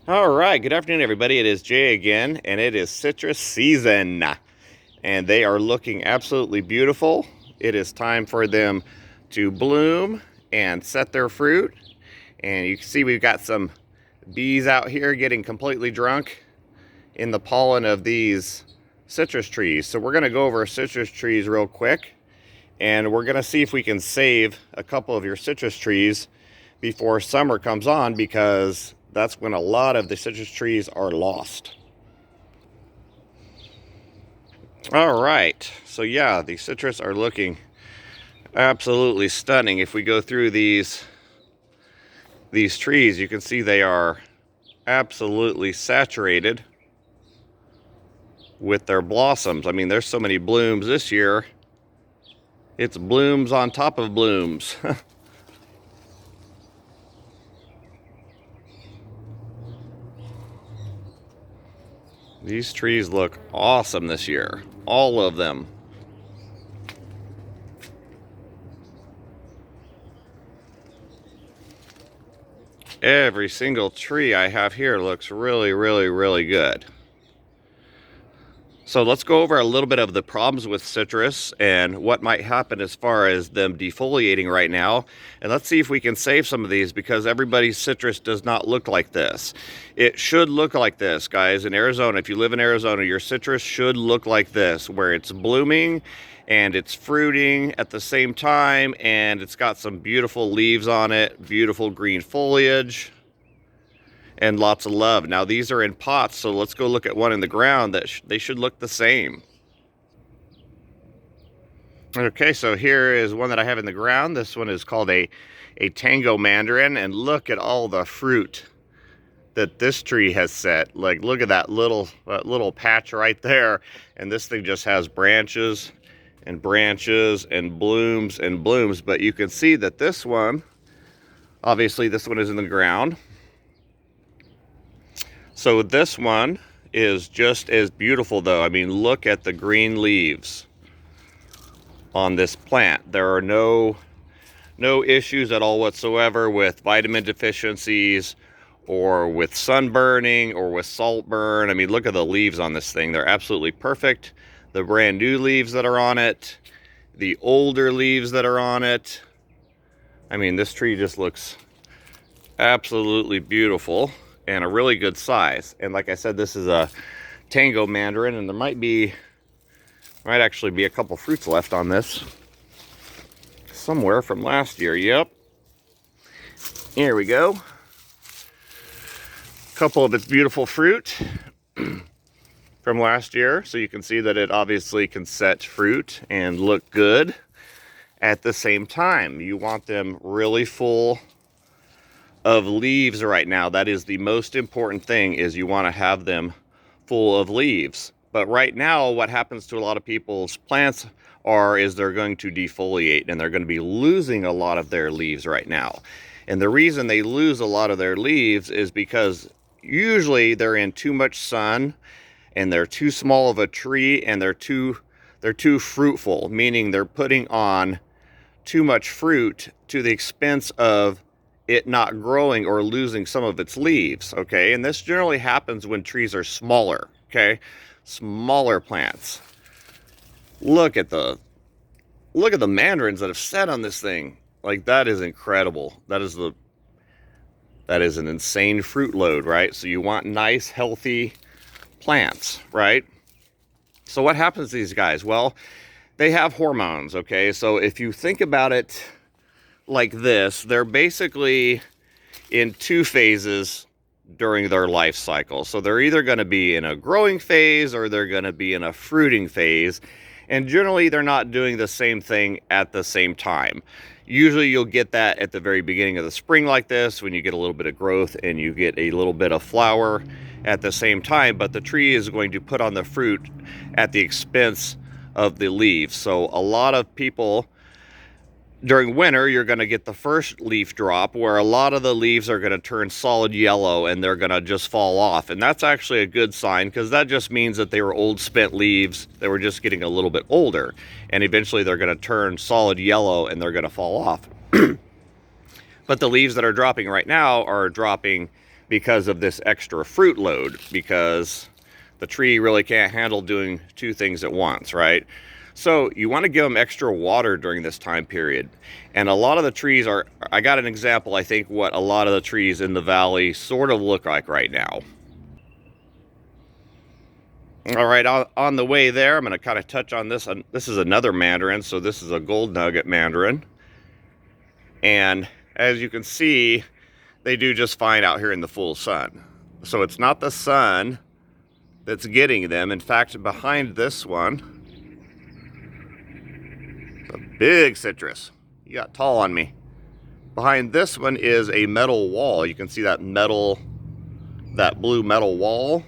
All right, good afternoon, everybody. It is Jay again, and it is citrus season, and they are looking absolutely beautiful. It is time for them to bloom and set their fruit, and you can see we've got some bees out here getting completely drunk in the pollen of these citrus trees. So we're going to go over citrus trees real quick, and we're going to see if we can save a couple of your citrus trees before summer comes on, because that's when a lot of the citrus trees are lost. All right, so yeah, the citrus are looking absolutely stunning. If we go through these trees, you can see they are absolutely saturated with their blossoms. I mean, there's so many blooms this year. It's blooms on top of blooms. These trees look awesome this year, all of them. Every single tree I have here looks really, really, really good. So let's go over a little bit of the problems with citrus and what might happen as far as them defoliating right now. And let's see if we can save some of these, because everybody's citrus does not look like this. It should look like this, guys. In Arizona, if you live in Arizona, your citrus should look like this, where it's blooming and it's fruiting at the same time, and it's got some beautiful leaves on it, beautiful green foliage, and lots of love. Now these are in pots, so let's go look at one in the ground that they should look the same. Okay, so here is one that I have in the ground. This one is called a Tango Mandarin, and look at all the fruit that this tree has set. Like, look at that little patch right there, and this thing just has branches and branches and blooms and blooms. But you can see that this one, obviously this one is in the ground. So this one is just as beautiful though. I mean, look at the green leaves on this plant. There are no issues at all whatsoever with vitamin deficiencies or with sunburning or with salt burn. I mean, look at the leaves on this thing. They're absolutely perfect. The brand new leaves that are on it, the older leaves that are on it. I mean, this tree just looks absolutely beautiful and a really good size. And like I said, this is a Tango Mandarin, and there might actually be a couple fruits left on this somewhere from last year. Yep, here we go. A couple of its beautiful fruit from last year, so you can see that it obviously can set fruit and look good at the same time. You want them really full of leaves right now. That is the most important thing, is you want to have them full of leaves. But right now, what happens to a lot of people's plants is they're going to defoliate, and they're going to be losing a lot of their leaves right now. And the reason they lose a lot of their leaves is because usually they're in too much sun, and they're too small of a tree, and they're too fruitful, meaning they're putting on too much fruit to the expense of it not growing or losing some of its leaves. Okay, and this generally happens when trees are smaller. Okay, smaller plants. Look at the mandarins that have set on this thing. Like, that is incredible. That is an insane fruit load, right? So you want nice, healthy plants, right? So what happens to these guys? Well, they have hormones. Okay, so if you think about it like this, they're basically in two phases during their life cycle. So they're either going to be in a growing phase or they're going to be in a fruiting phase, and generally they're not doing the same thing at the same time. Usually you'll get that at the very beginning of the spring, like this, when you get a little bit of growth and you get a little bit of flower at the same time, but the tree is going to put on the fruit at the expense of the leaves. So a lot of people, during winter, you're going to get the first leaf drop, where a lot of the leaves are going to turn solid yellow and they're going to just fall off. And that's actually a good sign, because that just means that they were old, spent leaves. They were just getting a little bit older, and eventually they're going to turn solid yellow and they're going to fall off. But the leaves that are dropping right now are dropping because of this extra fruit load, because the tree really can't handle doing two things at once, right? So you want to give them extra water during this time period. And a lot of the trees are, I got an example, I think, what a lot of the trees in the valley sort of look like right now. All right, on the way there, I'm going to kind of touch on this. This is another mandarin, so this is a gold nugget mandarin. And as you can see, they do just fine out here in the full sun. So it's not the sun that's getting them. In fact, behind this one, a big citrus. You got tall on me. Behind this one is a metal wall. You can see that blue metal wall,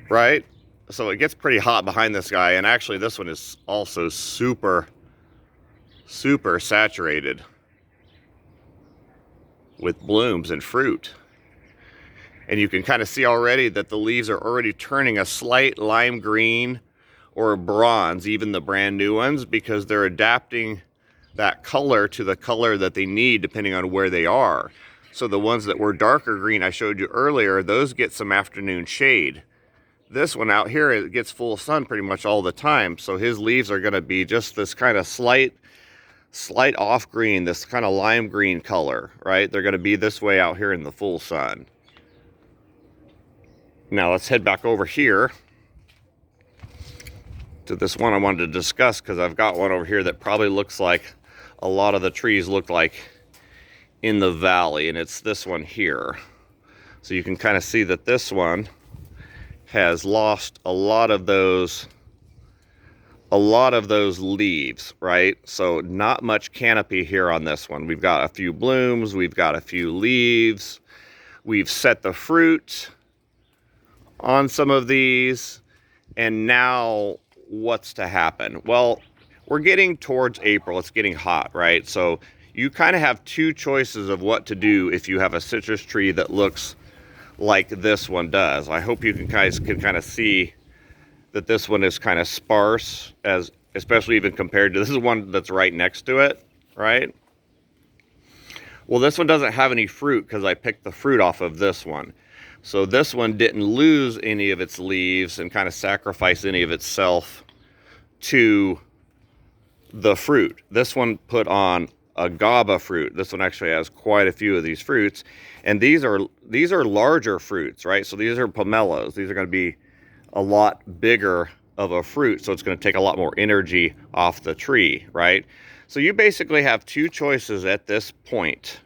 right? So it gets pretty hot behind this guy. And actually this one is also super saturated with blooms and fruit. And you can kind of see already that the leaves are already turning a slight lime green or bronze, even the brand new ones, because they're adapting that color to the color that they need depending on where they are. So the ones that were darker green I showed you earlier, those get some afternoon shade. This one out here, it gets full sun pretty much all the time, so his leaves are going to be just this kind of slight off green, this kind of lime green color, right? They're going to be this way out here in the full sun. Now let's head back over here to this one I wanted to discuss, because I've got one over here that probably looks like a lot of the trees look like in the valley, and it's this one here. So you can kind of see that this one has lost a lot of those leaves, right? So not much canopy here on this one. We've got a few blooms, we've got a few leaves, we've set the fruit on some of these, and now what's to happen? Well, we're getting towards April. It's getting hot, right? So you kind of have two choices of what to do if you have a citrus tree that looks like this one does. I hope you guys can kind of see that this one is kind of sparse, especially even compared to this is one that's right next to it, right? Well, this one doesn't have any fruit because I picked the fruit off of this one. So this one didn't lose any of its leaves and kind of sacrifice any of itself to the fruit. This one put on a GABA fruit. This one actually has quite a few of these fruits, and these are larger fruits, right? So these are pomelos. These are going to be a lot bigger of a fruit, so it's going to take a lot more energy off the tree, right? So you basically have two choices at this point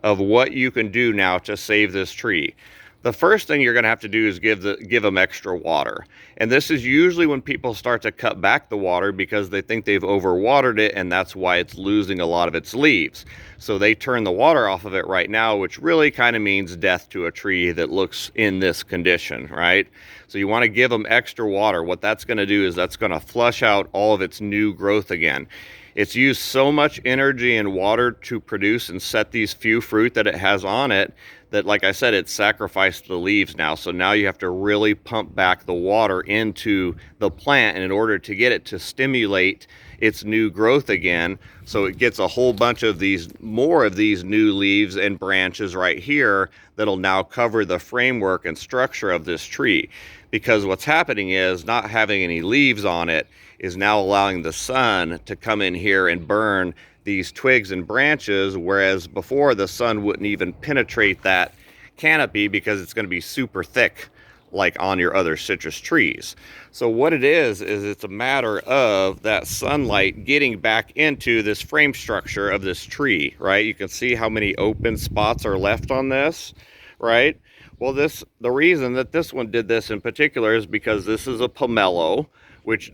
of what you can do now to save this tree. The first thing you're going to have to do is give them extra water. And this is usually when people start to cut back the water because they think they've overwatered it, and that's why it's losing a lot of its leaves. So they turn the water off of it right now, which really kind of means death to a tree that looks in this condition, right? So you want to give them extra water. What that's going to do is that's going to flush out all of its new growth again. It's used so much energy and water to produce and set these few fruit that it has on it that, like I said, it's sacrificed the leaves now. So now you have to really pump back the water into the plant, and in order to get it to stimulate its new growth again, so it gets a whole bunch of more of these new leaves and branches right here that'll now cover the framework and structure of this tree. Because what's happening is not having any leaves on it is now allowing the sun to come in here and burn these twigs and branches, whereas before the sun wouldn't even penetrate that canopy because it's going to be super thick like on your other citrus trees. So what it is it's a matter of that sunlight getting back into this frame structure of this tree, right? You can see how many open spots are left on this, right? Well, the reason that this one did this in particular is because this is a pomelo, which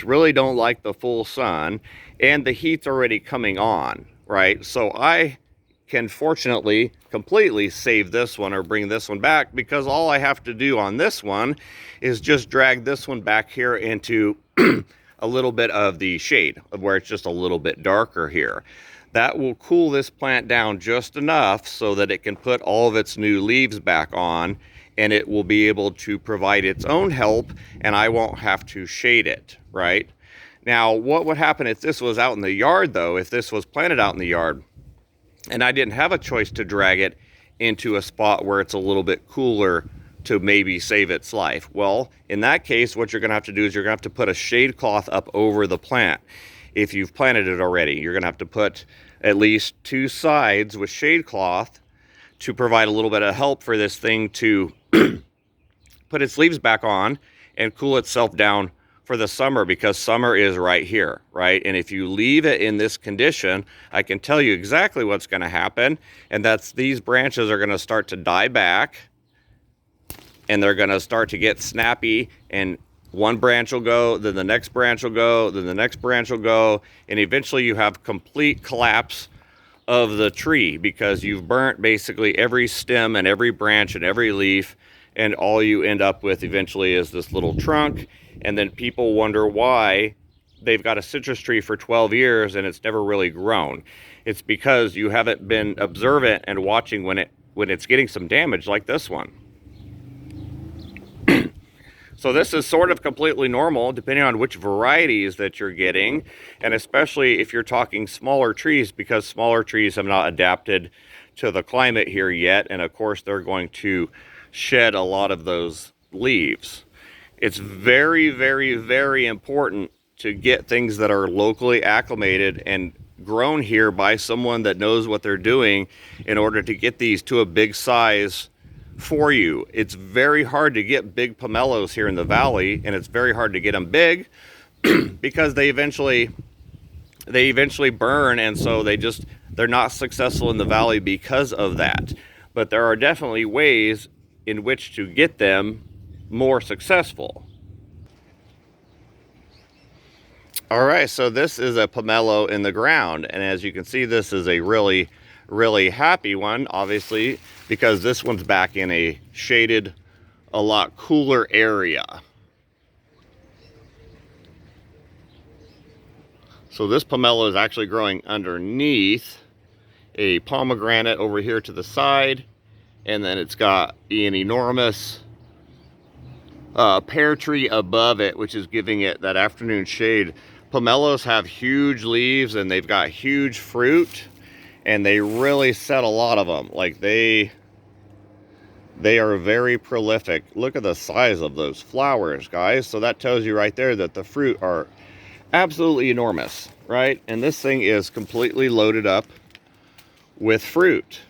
really don't like the full sun, and the heat's already coming on, right? So I can fortunately completely save this one or bring this one back, because all I have to do on this one is just drag this one back here into a little bit of the shade, where it's just a little bit darker here. That will cool this plant down just enough so that it can put all of its new leaves back on, and it will be able to provide its own help, and I won't have to shade it, right? Now, what would happen if this was out in the yard, though, if this was planted out in the yard, and I didn't have a choice to drag it into a spot where it's a little bit cooler to maybe save its life. Well, in that case, what you're going to have to do is you're going to have to put a shade cloth up over the plant. If you've planted it already, you're going to have to put at least 2 sides with shade cloth to provide a little bit of help for this thing to put its leaves back on and cool itself down for the summer, because summer is right here, right? And if you leave it in this condition, I can tell you exactly what's going to happen, and that's these branches are going to start to die back, and they're going to start to get snappy, and one branch will go, then the next branch will go, then the next branch will go, and eventually you have complete collapse of the tree because you've burnt basically every stem and every branch and every leaf, and all you end up with eventually is this little trunk. And then people wonder why they've got a citrus tree for 12 years and it's never really grown. It's because you haven't been observant and watching when it's getting some damage like this one. So this is sort of completely normal depending on which varieties that you're getting, and especially if you're talking smaller trees, because smaller trees have not adapted to the climate here yet, and of course they're going to shed a lot of those leaves. It's very, very, very important to get things that are locally acclimated and grown here by someone that knows what they're doing in order to get these to a big size for you. It's very hard to get big pomelos here in the valley, and it's very hard to get them big because they eventually burn, and so they're not successful in the valley because of that. But there are definitely ways in which to get them more successful. All right, so this is a pomelo in the ground, and as you can see, this is a really, really happy one, obviously, because this one's back in a shaded, a lot cooler area. So this pomelo is actually growing underneath a pomegranate over here to the side, and then it's got an enormous pear tree above it, which is giving it that afternoon shade. Pomelos have huge leaves and they've got huge fruit, and they really set a lot of them. Like they are very prolific. Look at the size of those flowers, guys. So that tells you right there that the fruit are absolutely enormous, right? And this thing is completely loaded up with fruit.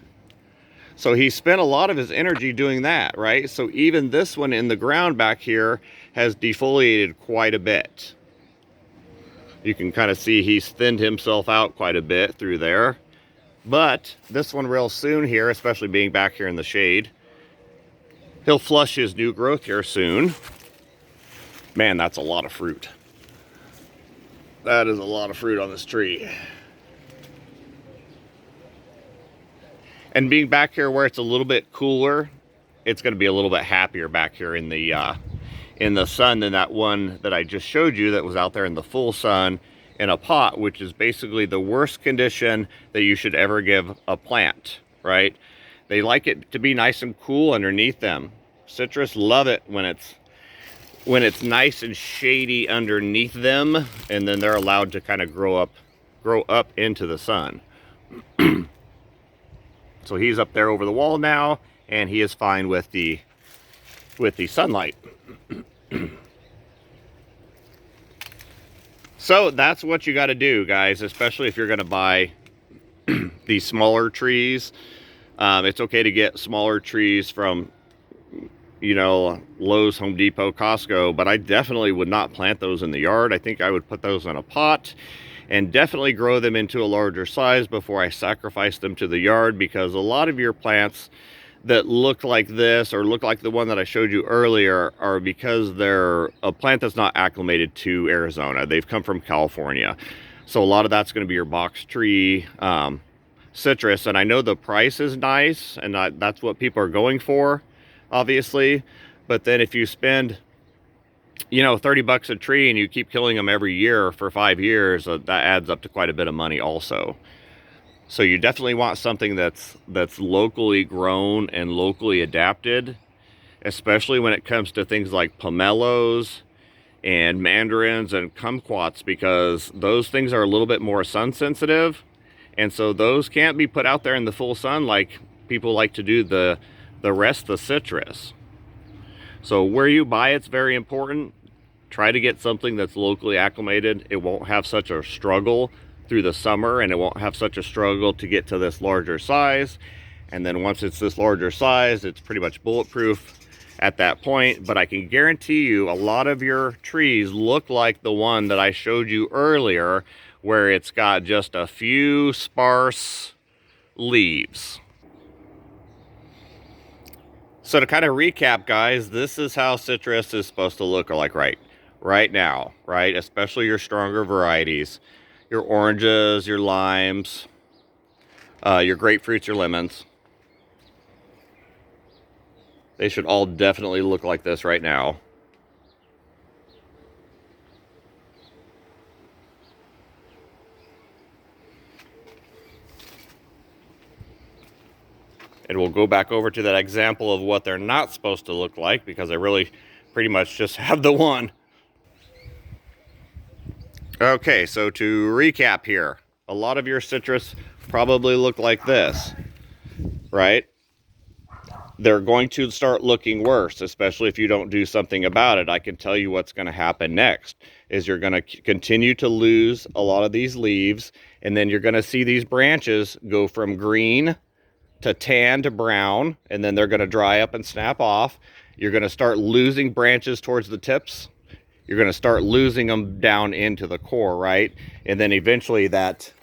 So he spent a lot of his energy doing that, right? So even this one in the ground back here has defoliated quite a bit. You can kind of see he's thinned himself out quite a bit through there. But this one real soon here, especially being back here in the shade, he'll flush his new growth here soon. Man, that's a lot of fruit. That is a lot of fruit on this tree. And being back here where it's a little bit cooler, it's going to be a little bit happier back here in the sun than that one that I just showed you that was out there in the full sun in a pot, which is basically the worst condition that you should ever give a plant, right? They like it to be nice and cool underneath them. Citrus love it when it's nice and shady underneath them, and then they're allowed to kind of grow up into the sun. So he's up there over the wall now, and he is fine with the sunlight. So that's what you got to do, guys, especially if you're going to buy these smaller trees. It's okay to get smaller trees from, you know, Lowe's, Home Depot, Costco, but I definitely would not plant those in the yard. I think I would put those in a pot and definitely grow them into a larger size before I sacrifice them to the yard, because a lot of your plants that look like this or look like the one that I showed you earlier are because they're a plant that's not acclimated to Arizona. They've come from California. So a lot of that's going to be your box tree citrus, and I know the price is nice, and that's what people are going for, obviously. But then if you spend, you know, 30 bucks a tree and you keep killing them every year for 5 years, that adds up to quite a bit of money also. So you definitely want something that's locally grown and locally adapted, especially when it comes to things like pomelos and mandarins and kumquats, because those things are a little bit more sun sensitive, and so those can't be put out there in the full sun like people like to do the rest of the citrus. So where you buy it's very important. Try to get something that's locally acclimated. It won't have such a struggle through the summer, and it won't have such a struggle to get to this larger size. And then once it's this larger size, it's pretty much bulletproof at that point. But I can guarantee you a lot of your trees look like the one that I showed you earlier, where it's got just a few sparse leaves. So to kind of recap, guys, this is how citrus is supposed to look like right now, right? Especially your stronger varieties, your oranges, your limes, your grapefruits, your lemons. They should all definitely look like this right now. And we'll go back over to that example of what they're not supposed to look like, because I really pretty much just have the one. Okay, so to recap here, a lot of your citrus probably look like this, right? They're going to start looking worse, especially if you don't do something about it. I can tell you what's going to happen next is you're going to continue to lose a lot of these leaves, and then you're going to see these branches go from green to tan to brown, and then they're going to dry up and snap off. You're going to start losing branches towards the tips. You're going to start losing them down into the core, right? And then eventually that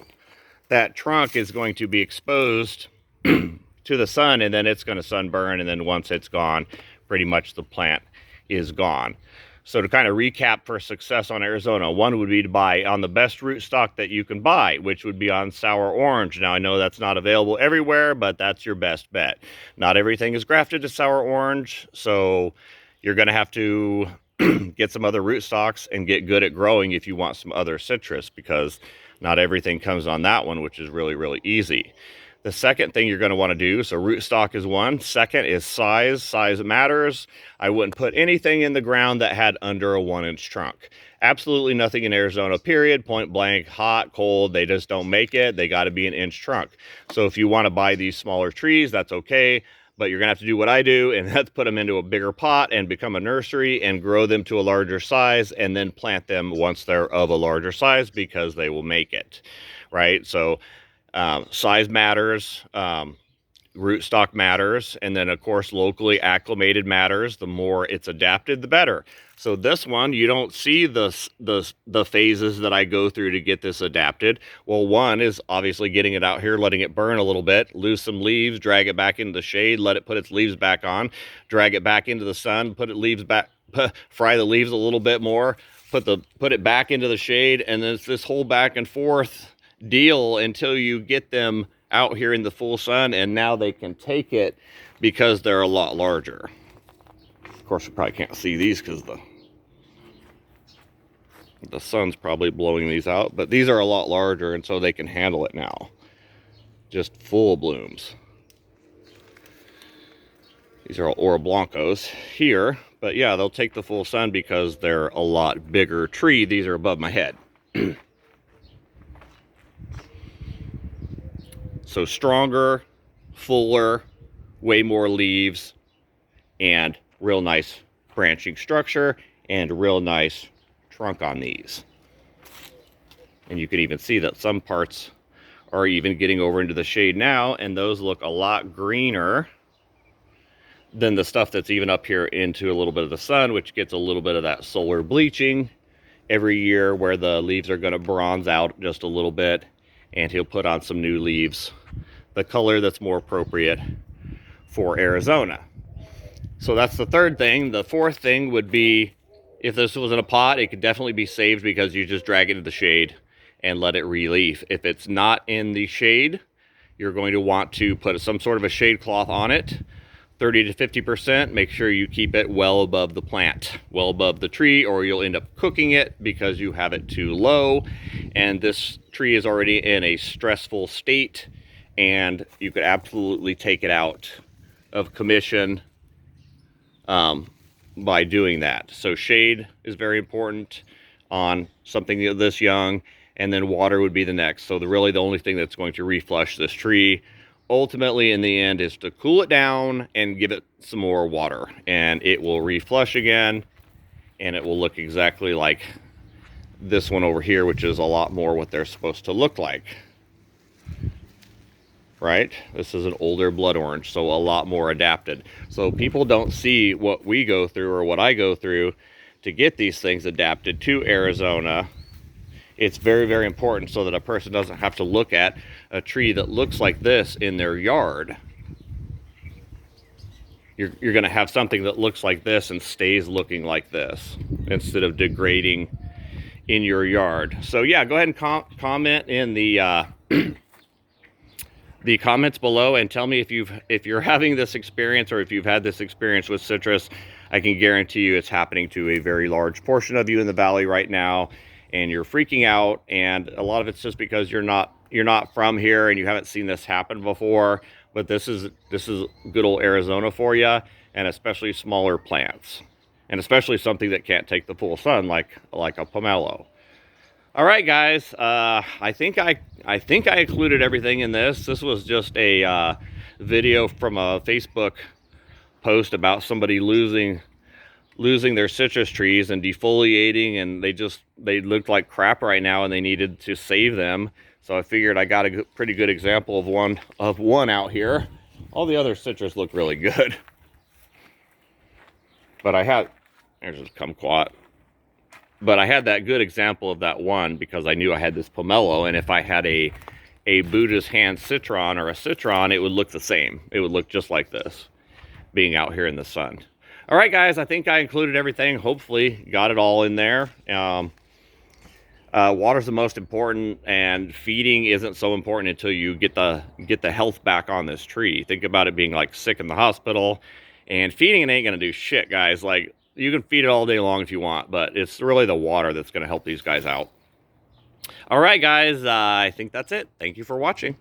trunk is going to be exposed to the sun, and then it's going to sunburn, and then once it's gone, pretty much the plant is gone. So to kind of recap for success on Arizona, one would be to buy on the best rootstock that you can buy, which would be on sour orange. Now, I know that's not available everywhere, but that's your best bet. Not everything is grafted to sour orange, so you're going to have to get some other rootstocks and get good at growing if you want some other citrus, because not everything comes on that one, which is really, really easy. The second thing you're going to want to do, so rootstock is one. Second is size. Size matters. I wouldn't put anything in the ground that had under a 1-inch trunk. Absolutely nothing in Arizona, period, point blank, hot, cold, they just don't make it. They got to be an inch trunk. So if you want to buy these smaller trees, that's okay, but you're going to have to do what I do, and that's put them into a bigger pot and become a nursery and grow them to a larger size, and then plant them once they're of a larger size, because they will make it, right? So size matters, rootstock matters, and then of course locally acclimated matters. The more it's adapted, the better. So this one, you don't see the phases that I go through to get this adapted. Well, one is obviously getting it out here, letting it burn a little bit, lose some leaves, drag it back into the shade, let it put its leaves back on, drag it back into the sun, put it leaves back, fry the leaves a little bit more, put it back into the shade, and then it's this whole back and forth deal until you get them out here in the full sun, and now they can take it because they're a lot larger. Of course, you probably can't see these because the sun's probably blowing these out, but these are a lot larger, and so they can handle it now. Just full blooms. These are all Oro Blancos here, but yeah, they'll take the full sun because they're a lot bigger tree. These are above my head. So stronger, fuller, way more leaves, and real nice branching structure, and real nice trunk on these. And you can even see that some parts are even getting over into the shade now, and those look a lot greener than the stuff that's even up here into a little bit of the sun, which gets a little bit of that solar bleaching every year, where the leaves are going to bronze out just a little bit, and he'll put on some new leaves, the color that's more appropriate for Arizona. So that's the third thing. The fourth thing would be, if this was in a pot, it could definitely be saved because you just drag it into the shade and let it re-leaf. If it's not in the shade, you're going to want to put some sort of a shade cloth on it, 30 to 50%. Make sure you keep it well above the plant, well above the tree, or you'll end up cooking it because you have it too low. And this tree is already in a stressful state, and you could absolutely take it out of commission by doing that. So shade is very important on something this young, and then water would be the next. So really the only thing that's going to reflush this tree ultimately in the end is to cool it down and give it some more water, and it will reflush again, and it will look exactly like this one over here, which is a lot more what they're supposed to look like. Right? This is an older blood orange, so a lot more adapted. So people don't see what we go through or what I go through to get these things adapted to Arizona. It's very, very important so that a person doesn't have to look at a tree that looks like this in their yard. You're going to have something that looks like this and stays looking like this instead of degrading in your yard. So yeah, go ahead and comment in the the comments below and tell me if you're having this experience or if you've had this experience with citrus. I can guarantee you it's happening to a very large portion of you in the valley right now, and you're freaking out, and a lot of it's just because you're not from here and you haven't seen this happen before. But this is good old Arizona for you, and especially smaller plants, and especially something that can't take the full sun like a pomelo. All right, guys. I think I included everything in this. This was just a video from a Facebook post about somebody losing their citrus trees and defoliating, and they looked like crap right now, and they needed to save them. So I figured I got a pretty good example of one out here. All the other citrus look really good, but there's this kumquat. But I had that good example of that one because I knew I had this pomelo, and if I had a Buddha's hand citron or a citron, it would look the same. It would look just like this, being out here in the sun. All right, guys, I think I included everything. Hopefully got it all in there. Water's the most important, and feeding isn't so important until you get the health back on this tree. Think about it being like sick in the hospital, and feeding it ain't gonna do shit, guys. Like, you can feed it all day long if you want, but it's really the water that's going to help these guys out. All right, guys, I think that's it. Thank you for watching.